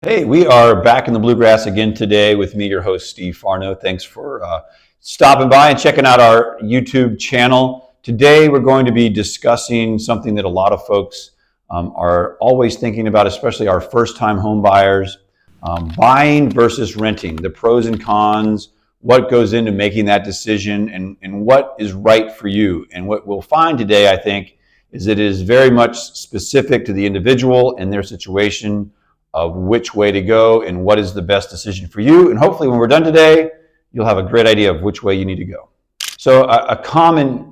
Hey, we are back in the Bluegrass again today with me, your host, Steve Farnau. Thanks for stopping by and checking out our YouTube channel. Today, we're going to be discussing something that a lot of folks are always thinking about, especially our first-time home buyers, buying versus renting, the pros and cons, what goes into making that decision, and what is right for you. And what we'll find today, I think, is it is very much specific to the individual and their situation of which way to go and what is the best decision for you. And hopefully when we're done today, you'll have a great idea of which way you need to go. So a common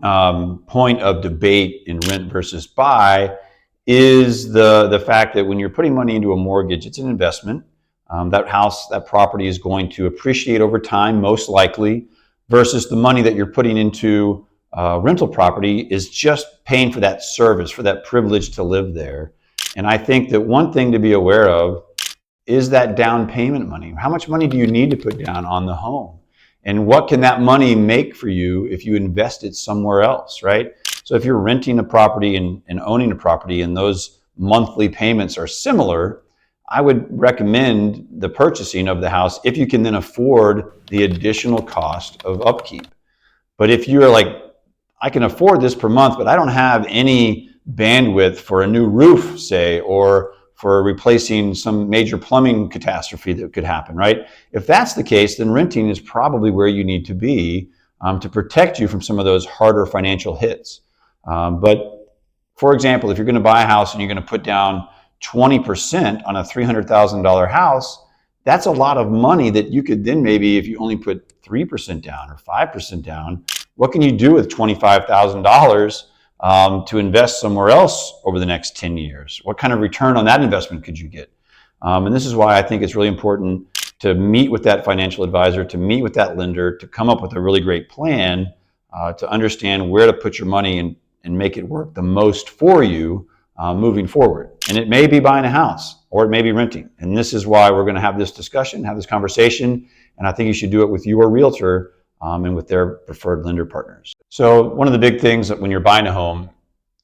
point of debate in rent versus buy is the fact that when you're putting money into a mortgage, it's an investment. That house, that property is going to appreciate over time, most likely, versus the money that you're putting into rental property is just paying for that service, for that privilege to live there. And I think that one thing to be aware of is that down payment money. How much money do you need to put down on the home? And what can that money make for you if you invest it somewhere else, right? So if you're renting a property and owning a property and those monthly payments are similar, I would recommend the purchasing of the house if you can then afford the additional cost of upkeep. But if you're like, I can afford this per month, but I don't have any bandwidth for a new roof, say, or for replacing some major plumbing catastrophe that could happen, right? If that's the case, then renting is probably where you need to be to protect you from some of those harder financial hits. But for example, if you're going to buy a house and you're going to put down 20% on a $300,000 house, that's a lot of money that you could then maybe, if you only put 3% down or 5% down, what can you do with $25,000 to invest somewhere else over the next 10 years? What kind of return on that investment could you get? And this is why I think it's really important to meet with that financial advisor, to meet with that lender, to come up with a really great plan, to understand where to put your money and make it work the most for you moving forward. And it may be buying a house or it may be renting. And this is why we're going to have this discussion, have this conversation. And I think you should do it with your realtor and with their preferred lender partners. So one of the big things that when you're buying a home,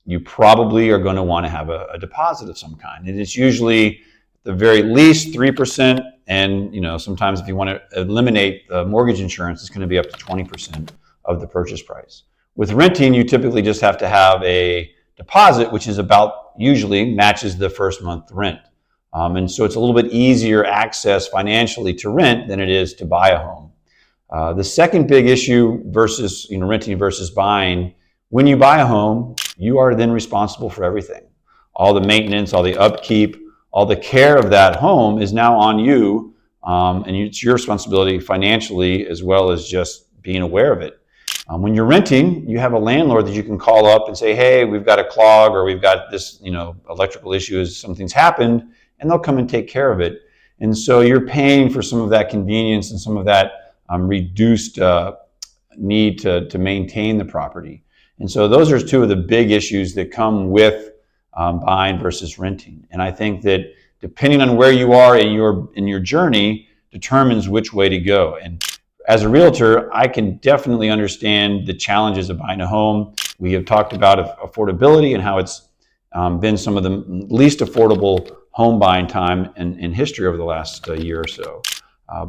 you probably are going to want to have a deposit of some kind. And it's usually at the very least 3%. And sometimes if you want to eliminate the mortgage insurance, it's going to be up to 20% of the purchase price. With renting, you typically just have to have a deposit, which is about usually matches the first month rent. And so it's a little bit easier access financially to rent than it is to buy a home. The second big issue versus renting versus buying, when you buy a home, you are then responsible for everything. All the maintenance, all the upkeep, all the care of that home is now on you, and it's your responsibility financially as well as just being aware of it. When you're renting, you have a landlord that you can call up and say, hey, we've got a clog or we've got this electrical issue, something's happened, and they'll come and take care of it. And so you're paying for some of that convenience and some of that reduced need to maintain the property. And so those are two of the big issues that come with buying versus renting. And I think that depending on where you are in your journey determines which way to go. And as a realtor, I can definitely understand the challenges of buying a home. We have talked about affordability and how it's been some of the least affordable home buying time in history over the last year or so.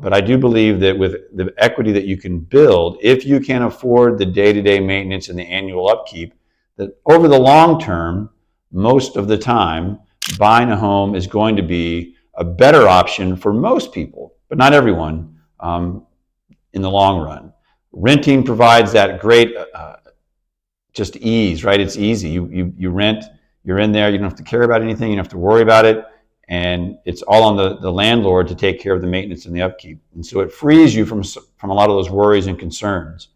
But I do believe that with the equity that you can build, if you can afford the day-to-day maintenance and the annual upkeep, that over the long term, most of the time, buying a home is going to be a better option for most people, but not everyone, in the long run. Renting provides that great just ease, right? It's easy. You rent, you're in there, you don't have to care about anything, you don't have to worry about it. And it's all on the landlord to take care of the maintenance and the upkeep. And so it frees you from a lot of those worries and concerns.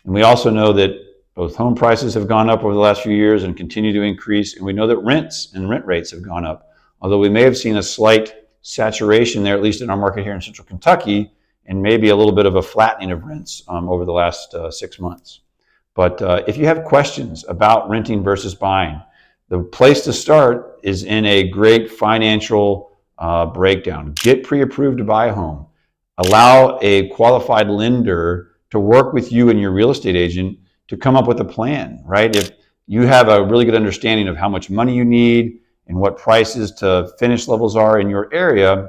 And we also know that both home prices have gone up over the last few years and continue to increase. And we know that rents and rent rates have gone up. Although we may have seen a slight saturation there, at least in our market here in Central Kentucky, and maybe a little bit of a flattening of rents over the last 6 months. But if you have questions about renting versus buying, the place to start is in a great financial breakdown. Get pre-approved to buy a home. Allow a qualified lender to work with you and your real estate agent to come up with a plan, right? If you have a really good understanding of how much money you need and what prices to finish levels are in your area,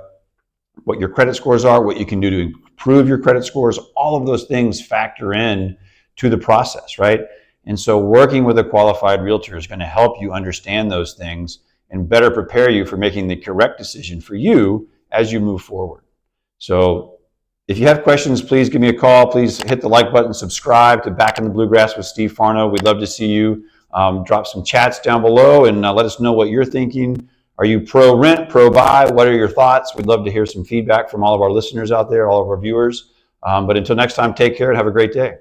what your credit scores are, what you can do to improve your credit scores. All of those things factor in to the process, right? And so working with a qualified realtor is going to help you understand those things and better prepare you for making the correct decision for you as you move forward. So if you have questions, please give me a call. Please hit the like button, subscribe to Back in the Bluegrass with Steve Farnau. We'd love to see you. Drop some chats down below and let us know what you're thinking. Are you pro rent, pro buy? What are your thoughts? We'd love to hear some feedback from all of our listeners out there, all of our viewers. But until next time, take care and have a great day.